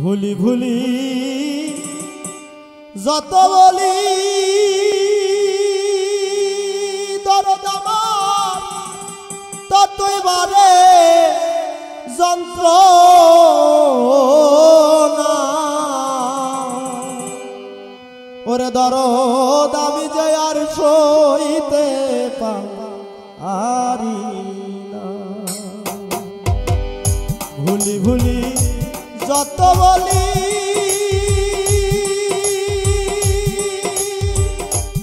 ভুলি ভুলি যত বলি দরদ আমার ততই বারে যন্ত্রণা। ওরে দরদ আমি যে আর সইতে পারি না। ভুলি ভুলি যত বলি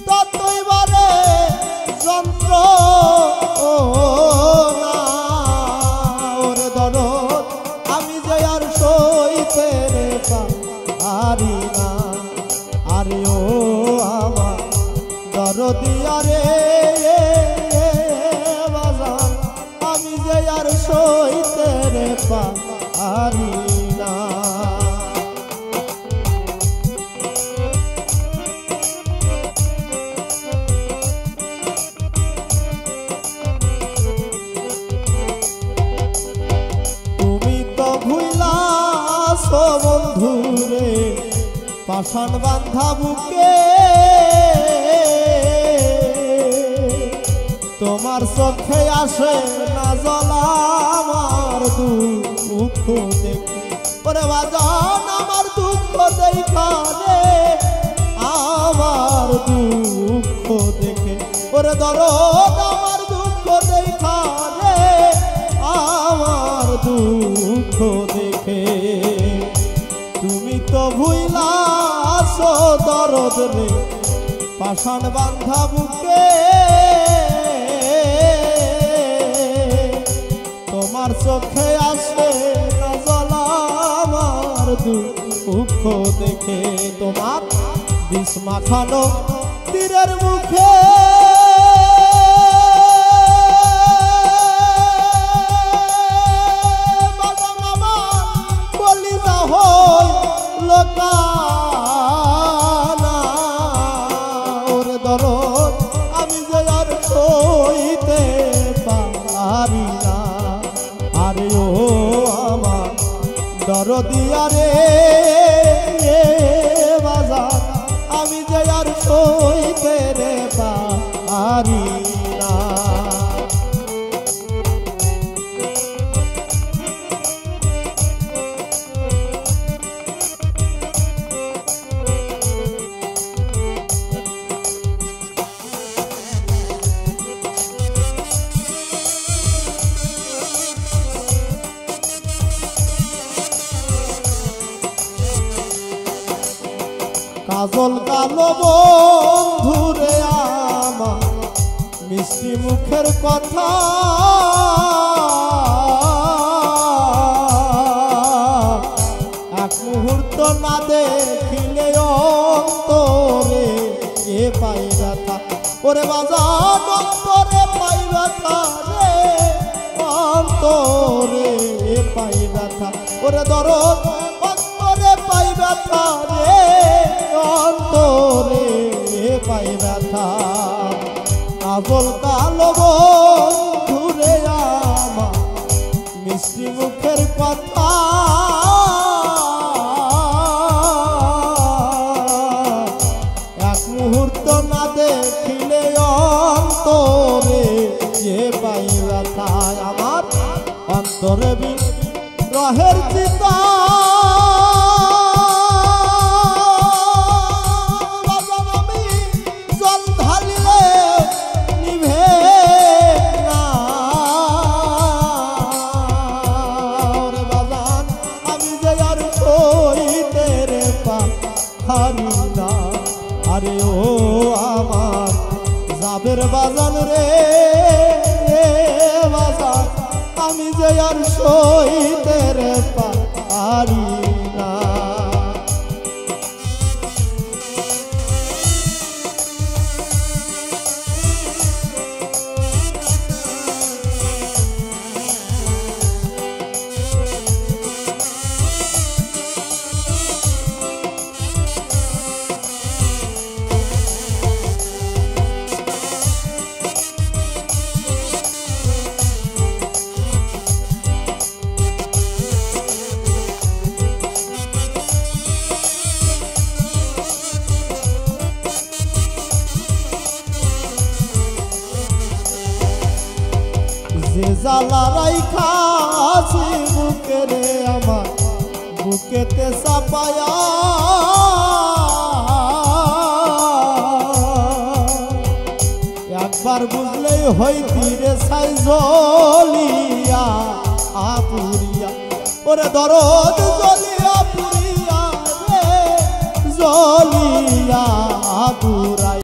ততই বারে যন্ত্রণা। ওরে দরদ আমি যে আর সইতে পারি না। আরে ও আমার দরদিয়া রে বাজান আমি যে আর সইতে পারি না। তুমি তো ভুলাছো বন্ধুরে পাষাণ বান্ধা বুকে, তোমার চোখে আসে না জলা আমার দুঃখ দেখে। ওরে বাজান আমার দুঃখ দেখা রে আমার দুঃখ দেখে। ওরে দরদ আমার দুঃখ দেখা রে আমার দুঃখ দেখে। তুমি তো ভুলাছো দরদ রে পাষাণ বান্ধা বুকে, তোমার চোখে আসে না জলা আমার দুঃখ দেখে। তোমার বিষ মাখানো তীরের মুখে কলিজা হইল কানা। ওরে দরদ আমি যে আর সইতে পারি না। আরে ও আমার দরদিয়া রে বাজান আমি যে আর সইতে পারি না। কাজল কালো বন্ধুরে আমার মিষ্টি মুখের কথা, এক মুহূর্ত না দেখিলে অন্তরে এ পাই ব্যথা। ওরে বাজান অন্তরে পাই ব্যথা রে অন্তরে এ পাই ব্যথা। ওরে দরদ অন্তরে পাই ব্যথা রে অন্তরে পাই ব্যথা। কাজল কালো বন্ধুরে আমার মিষ্টি মুখের কথা, এক মুহূর্ত না দেখিলে অন্তরে পাই ব্যথা। আমার অন্তরে বিরহের চিতা হারি না। আরে ও আমার যাবের বাজান রে বাজান আমি যে আর সইতে পারি না। যে জ্বালা রাইখাছি বুকে রে আমার বুকেতে চাপায়া একবার বুঝলেই হইতি রে ছাই জ্বলিয়া আপুরিয়া ওরে ধরো